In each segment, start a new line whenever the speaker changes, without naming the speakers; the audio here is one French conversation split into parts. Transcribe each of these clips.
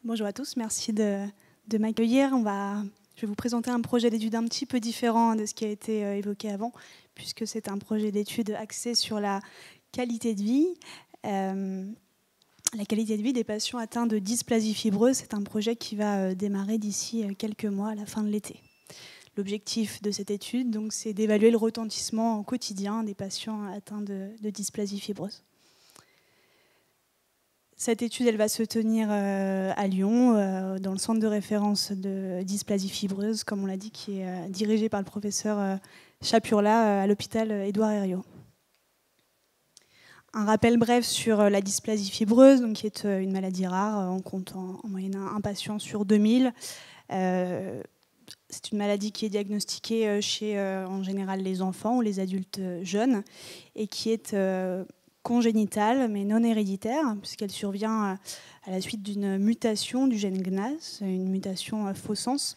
Bonjour à tous, merci de m'accueillir. Je vais vous présenter un projet d'étude un petit peu différent de ce qui a été évoqué avant, puisque c'est un projet d'étude axé sur la qualité de vie. La qualité de vie des patients atteints de dysplasie fibreuse, c'est un projet qui va démarrer d'ici quelques mois, à la fin de l'été. L'objectif de cette étude, donc, c'est d'évaluer le retentissement au quotidien des patients atteints de dysplasie fibreuse. Cette étude, elle va se tenir à Lyon, dans le centre de référence de dysplasie fibreuse, comme on l'a dit, qui est dirigé par le professeur Chapurla à l'hôpital Édouard Herriot. Un rappel bref sur la dysplasie fibreuse, donc, qui est une maladie rare. On compte en moyenne un patient sur 2000. C'est une maladie qui est diagnostiquée chez, en général, les enfants ou les adultes jeunes et qui est congénitale mais non héréditaire, puisqu'elle survient à la suite d'une mutation du gène GNAS, une mutation faux sens,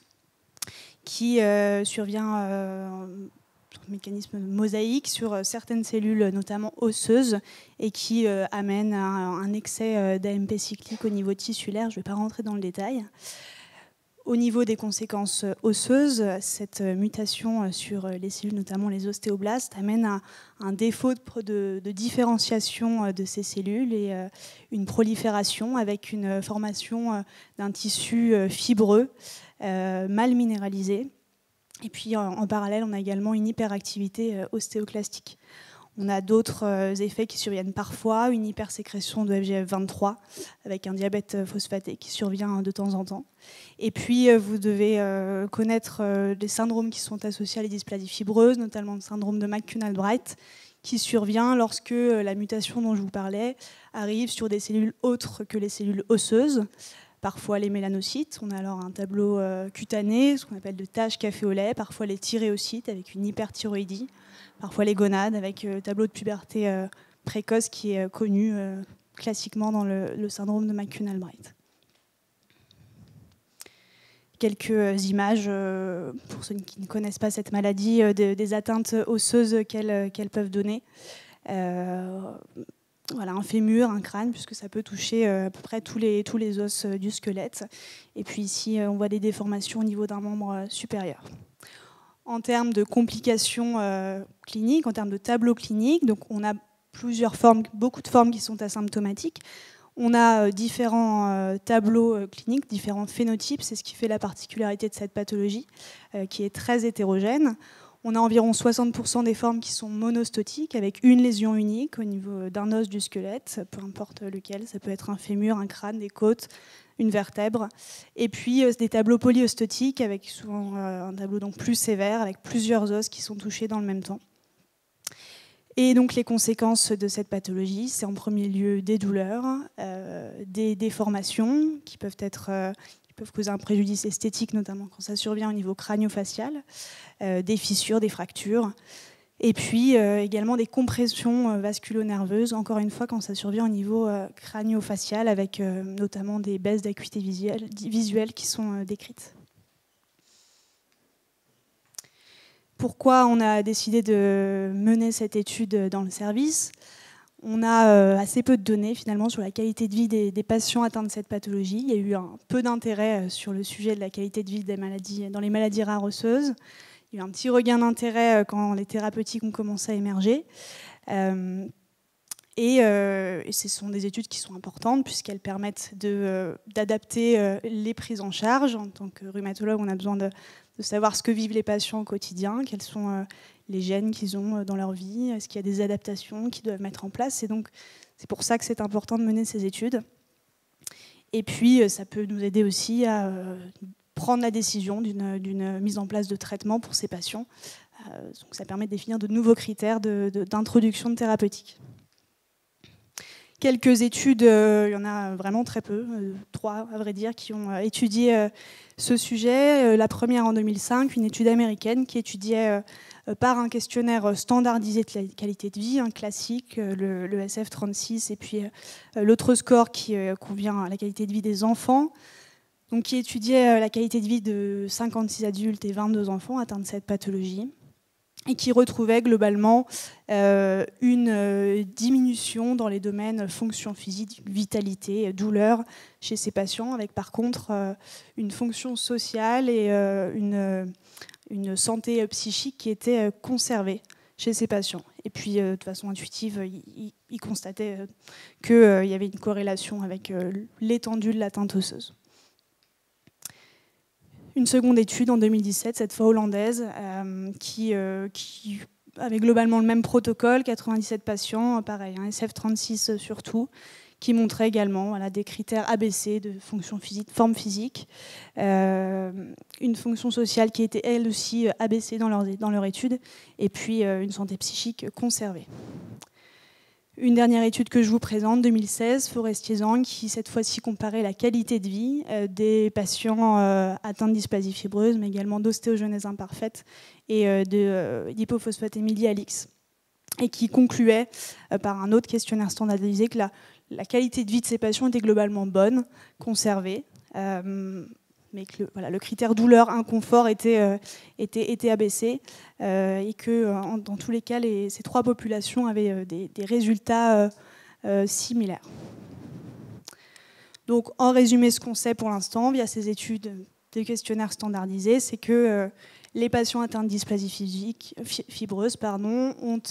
qui survient mécanisme mosaïque sur certaines cellules, notamment osseuses, et qui amène à un excès d'AMP cyclique au niveau tissulaire. Je ne vais pas rentrer dans le détail. Au niveau des conséquences osseuses, cette mutation sur les cellules, notamment les ostéoblastes, amène à un défaut de différenciation de ces cellules et une prolifération avec une formation d'un tissu fibreux, mal minéralisé. Et puis en parallèle, on a également une hyperactivité ostéoclastique. On a d'autres effets qui surviennent parfois, une hypersécrétion de FGF23 avec un diabète phosphaté qui survient de temps en temps. Et puis vous devez connaître les syndromes qui sont associés à la dysplasie fibreuse, notamment le syndrome de McCune-Albright, qui survient lorsque la mutation dont je vous parlais arrive sur des cellules autres que les cellules osseuses, parfois les mélanocytes. On a alors un tableau cutané, ce qu'on appelle de taches café au lait, parfois les thyréocytes avec une hyperthyroïdie, parfois les gonades avec le tableau de puberté précoce qui est connu classiquement dans le syndrome de McCune-Albright. Quelques images, pour ceux qui ne connaissent pas cette maladie, des atteintes osseuses qu'elles peuvent donner. Voilà, un fémur, un crâne, puisque ça peut toucher à peu près tous les os du squelette. Et puis ici, on voit des déformations au niveau d'un membre supérieur. En termes de complications cliniques, en termes de tableau clinique, donc on a plusieurs formes, beaucoup de formes qui sont asymptomatiques. On a différents tableaux cliniques, différents phénotypes. C'est ce qui fait la particularité de cette pathologie, qui est très hétérogène. On a environ 60% des formes qui sont monostotiques, avec une lésion unique au niveau d'un os du squelette, peu importe lequel. Ça peut être un fémur, un crâne, des côtes, une vertèbre. Et puis des tableaux polyostotiques, avec souvent un tableau donc plus sévère, avec plusieurs os qui sont touchés dans le même temps. Et donc les conséquences de cette pathologie, c'est en premier lieu des douleurs, des déformations qui peuvent causer un préjudice esthétique, notamment quand ça survient au niveau crânio-facial, des fissures, des fractures, et puis également des compressions vasculo-nerveuses, encore une fois quand ça survient au niveau crânio-facial, avec notamment des baisses d'acuité visuelle qui sont décrites. Pourquoi on a décidé de mener cette étude dans le service ? On a assez peu de données finalement sur la qualité de vie des patients atteints de cette pathologie. Il y a eu un peu d'intérêt sur le sujet de la qualité de vie dans les maladies rares osseuses. Il y a eu un petit regain d'intérêt quand les thérapeutiques ont commencé à émerger. Et ce sont des études qui sont importantes puisqu'elles permettent d'adapter les prises en charge. En tant que rhumatologue, on a besoin de savoir ce que vivent les patients au quotidien, quels sont les gènes qu'ils ont dans leur vie, est-ce qu'il y a des adaptations qu'ils doivent mettre en place. Et donc, c'est pour ça que c'est important de mener ces études. Et puis, ça peut nous aider aussi à prendre la décision d'une mise en place de traitement pour ces patients. Donc, ça permet de définir de nouveaux critères d'introduction de thérapeutique. Quelques études, il y en a vraiment très peu, 3 à vrai dire, qui ont étudié ce sujet. La première en 2005, une étude américaine qui étudiait par un questionnaire standardisé de la qualité de vie, un classique, le SF36, et puis l'autre score qui convient à la qualité de vie des enfants, donc qui étudiait la qualité de vie de 56 adultes et 22 enfants atteints de cette pathologie. et qui retrouvait globalement une diminution dans les domaines fonction physique, vitalité, douleur chez ces patients, avec par contre une fonction sociale et une santé psychique qui était conservée chez ces patients. Et puis, de façon intuitive, il constatait qu'il y avait une corrélation avec l'étendue de l'atteinte osseuse. Une seconde étude en 2017, cette fois hollandaise, qui avait globalement le même protocole, 97 patients, pareil, hein, SF36 surtout, qui montrait également des critères ABC de fonction physique, forme physique, une fonction sociale qui était elle aussi ABC dans leur étude, et puis une santé psychique conservée. Une dernière étude que je vous présente, 2016, Forestier-Zhang, qui cette fois-ci comparait la qualité de vie des patients atteints de dysplasie fibreuse, mais également d'ostéogenèse imparfaite et d'hypophosphatémie Alix, et qui concluait par un autre questionnaire standardisé que la qualité de vie de ces patients était globalement bonne, conservée, mais que le critère douleur, inconfort était abaissé, et que dans tous les cas, ces trois populations avaient des résultats similaires. Donc, en résumé, ce qu'on sait pour l'instant, via ces études de questionnaires standardisés, c'est que les patients atteints de dysplasie fibreuse ont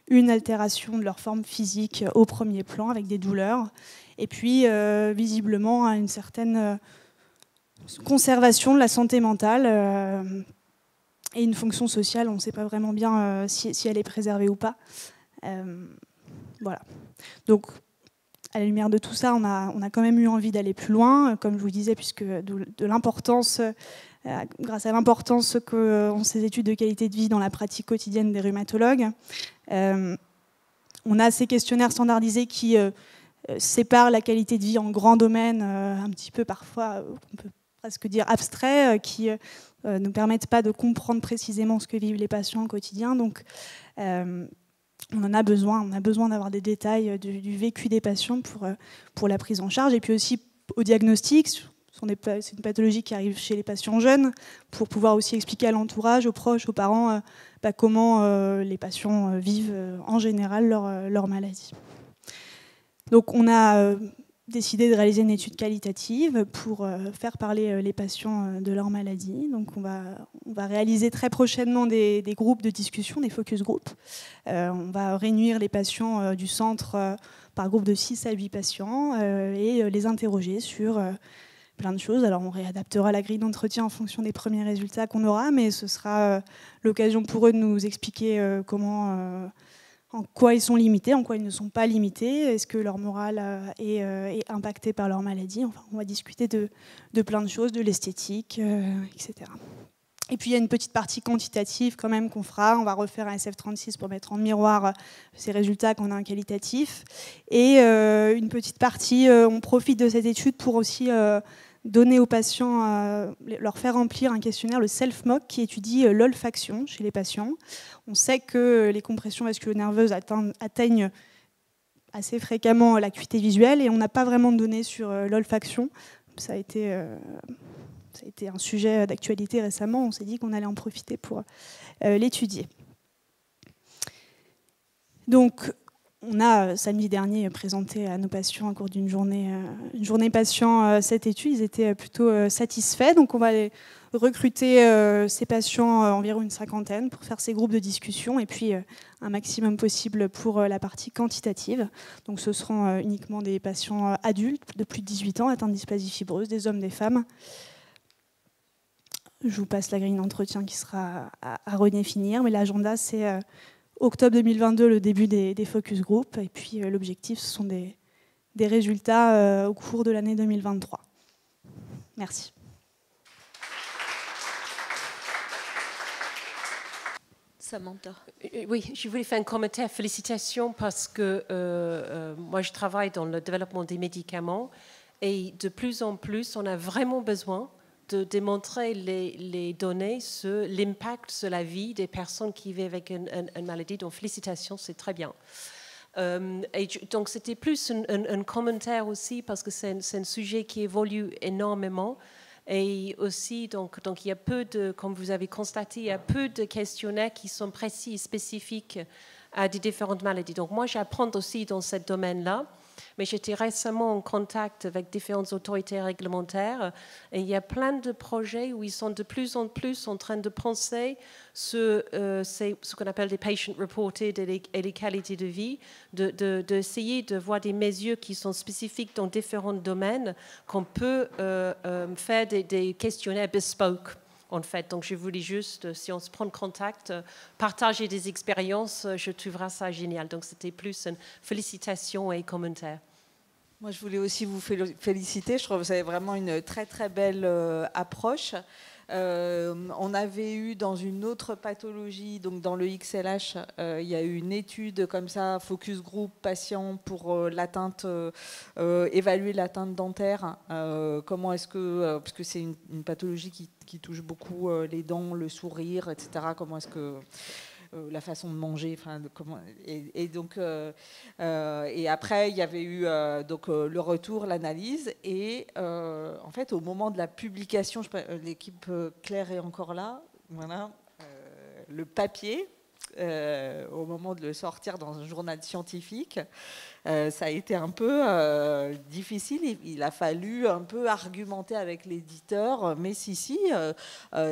une altération de leur forme physique au premier plan, avec des douleurs, et puis visiblement une certaine conservation de la santé mentale et une fonction sociale. On ne sait pas vraiment bien si elle est préservée ou pas. Voilà. Donc, à la lumière de tout ça, on a quand même eu envie d'aller plus loin, comme je vous disais, puisque de l'importance, grâce à l'importance qu'ont ces études de qualité de vie dans la pratique quotidienne des rhumatologues. On a ces questionnaires standardisés qui séparent la qualité de vie en grands domaines, un petit peu parfois, on peut presque dire abstraits, qui ne permettent pas de comprendre précisément ce que vivent les patients au quotidien. Donc, on en a besoin. On a besoin d'avoir des détails du vécu des patients pour la prise en charge, et puis aussi au diagnostic. C'est une pathologie qui arrive chez les patients jeunes, pour pouvoir aussi expliquer à l'entourage, aux proches, aux parents, comment les patients vivent en général leur maladie. Donc, on a décidé de réaliser une étude qualitative pour faire parler les patients de leur maladie. Donc on va réaliser très prochainement des groupes de discussion, des focus groups. On va réunir les patients du centre par groupe de 6 à 8 patients et les interroger sur plein de choses. Alors on réadaptera la grille d'entretien en fonction des premiers résultats qu'on aura, mais ce sera l'occasion pour eux de nous expliquer en quoi ils sont limités, en quoi ils ne sont pas limités, est-ce que leur morale est impactée par leur maladie. Enfin, on va discuter de plein de choses, de l'esthétique, etc. Et puis il y a une petite partie quantitative quand même qu'on fera. On va refaire un SF36 pour mettre en miroir ces résultats qu'on a en qualitatif. Et une petite partie, on profite de cette étude pour aussi donner aux patients, leur faire remplir un questionnaire, le self-MOC, qui étudie l'olfaction chez les patients. On sait que les compressions vasculo-nerveuses atteignent assez fréquemment l'acuité visuelle, et on n'a pas vraiment de données sur l'olfaction. Ça a été un sujet d'actualité récemment. On s'est dit qu'on allait en profiter pour l'étudier. Donc, on a samedi dernier présenté à nos patients au cours d'une journée patient cette étude. Ils étaient plutôt satisfaits. Donc on va aller recruter ces patients, environ une cinquantaine, pour faire ces groupes de discussion, et puis un maximum possible pour la partie quantitative. Donc ce seront uniquement des patients adultes de plus de 18 ans atteints de dysplasie fibreuse, des hommes, des femmes. Je vous passe la grille d'entretien qui sera à redéfinir, mais l'agenda c'est octobre 2022, le début des focus group, et puis l'objectif, ce sont des résultats au cours de l'année 2023. Merci.
Samantha.
Oui, je voulais faire un commentaire. Félicitations, parce que moi, je travaille dans le développement des médicaments, et de plus en plus, on a vraiment besoin de démontrer les données sur l'impact sur la vie des personnes qui vivent avec une maladie. Donc, félicitations, c'est très bien. Donc, c'était plus un commentaire aussi, parce que c'est un sujet qui évolue énormément. Et aussi, donc il y a peu de, comme vous avez constaté, il y a peu de questionnaires qui sont précis et spécifiques à des différentes maladies. Donc moi, j'apprends aussi dans ce domaine-là. Mais j'étais récemment en contact avec différentes autorités réglementaires et il y a plein de projets où ils sont de plus en plus en train de penser ce qu'on appelle des patient reported et les qualités de vie, d'essayer de voir des mesures qui sont spécifiques dans différents domaines, qu'on peut faire des questionnaires bespoke. En fait, donc je voulais juste, si on se prend contact, partager des expériences, je trouverais ça génial. Donc c'était plus une félicitation et commentaire.
Moi, je voulais aussi vous féliciter. Je trouve que vous avez vraiment une très très belle approche. On avait eu dans une autre pathologie, donc dans le XLH, il y a eu une étude comme ça, focus group patient pour l'atteinte, évaluer l'atteinte dentaire. Comment est-ce que, parce que c'est une pathologie qui touche beaucoup les dents, le sourire, etc. Comment est-ce que la façon de manger, et donc et après il y avait eu donc le retour, l'analyse, et en fait au moment de la publication, l'équipe Claire est encore là, voilà, le papier au moment de le sortir dans un journal scientifique. Ça a été un peu difficile. Il a fallu un peu argumenter avec l'éditeur. Mais si,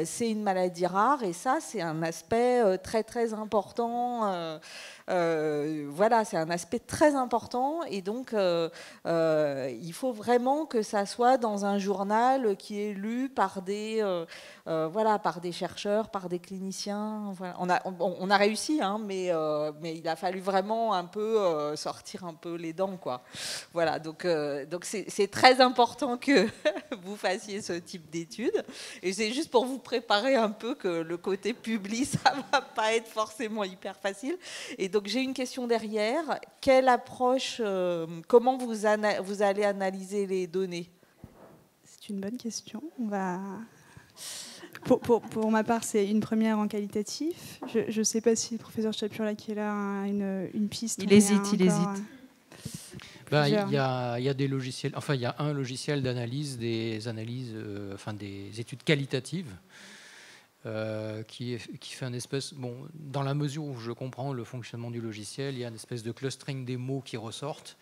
c'est une maladie rare et ça, c'est un aspect très, très important. Voilà, c'est un aspect très important. Et donc, il faut vraiment que ça soit dans un journal qui est lu par voilà, par des chercheurs, par des cliniciens. Voilà. On a réussi, hein, mais il a fallu vraiment un peu sortir un peu les dents, quoi. Voilà, donc c'est très important que vous fassiez ce type d'études. Et c'est juste pour vous préparer un peu que le côté public, ça va pas être forcément hyper facile. Et donc j'ai une question derrière. Quelle approche, comment vous allez analyser les données?
C'est une bonne question. On va... Pour ma part, c'est une première en qualitatif. Je ne sais pas si le professeur Chapurla qui est là a une piste.
Il hésite.
Il y a des logiciels, enfin il y a un logiciel d'analyse des analyses, des études qualitatives qui fait un espèce, bon, dans la mesure où je comprends le fonctionnement du logiciel, il y a une espèce de clustering des mots qui ressortent.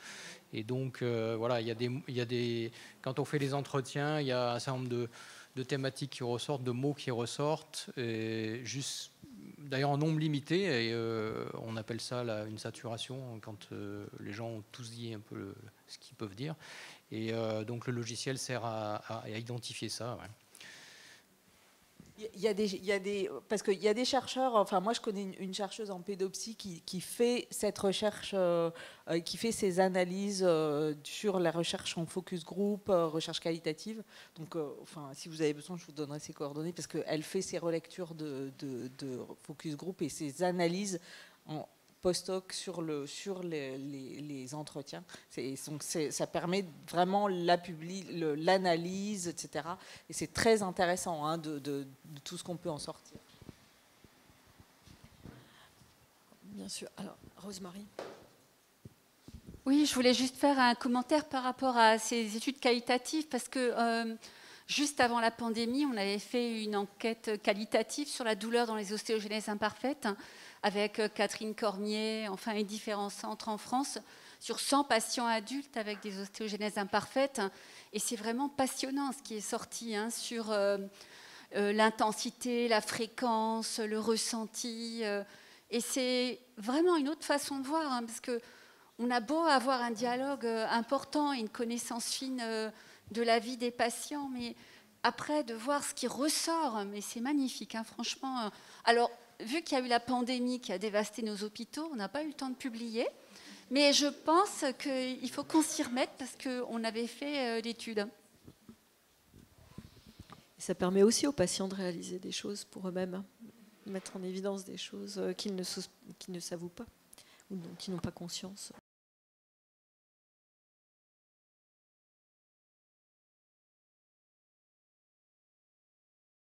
Et donc voilà, il y a des, quand on fait les entretiens, il y a un certain nombre de thématiques qui ressortent, de mots qui ressortent, et juste, d'ailleurs en nombre limité, et on appelle ça une saturation quand les gens ont tous dit un peu ce qu'ils peuvent dire, et donc le logiciel sert à identifier ça. Ouais.
Parce qu'il y a des chercheurs, enfin moi je connais une chercheuse en pédopsie qui fait cette recherche, qui fait ses analyses sur la recherche en focus group, recherche qualitative. Donc enfin, si vous avez besoin, je vous donnerai ses coordonnées parce qu'elle fait ses relectures de focus group et ses analyses post-hoc sur les entretiens. Donc ça permet vraiment l'analyse, etc. Et c'est très intéressant, hein, de tout ce qu'on peut en sortir.
Bien sûr. Alors, Rosemarie.
Oui, je voulais juste faire un commentaire par rapport à ces études qualitatives, parce que juste avant la pandémie, on avait fait une enquête qualitative sur la douleur dans les ostéogenèses imparfaites, avec Catherine Cormier, enfin, et différents centres en France, sur 100 patients adultes avec des ostéogenèses imparfaites. Et c'est vraiment passionnant ce qui est sorti, hein, sur l'intensité, la fréquence, le ressenti. Et c'est vraiment une autre façon de voir, hein, parce qu'on a beau avoir un dialogue important et une connaissance fine de la vie des patients, mais après, de voir ce qui ressort, mais c'est magnifique, hein, franchement. Alors, vu qu'il y a eu la pandémie qui a dévasté nos hôpitaux, on n'a pas eu le temps de publier. Mais je pense qu'il faut qu'on s'y remette parce qu'on avait fait l'étude.
Ça permet aussi aux patients de réaliser des choses pour eux-mêmes, mettre en évidence des choses qu'ils ne s'avouent pas ou dont ils n'ont pas conscience.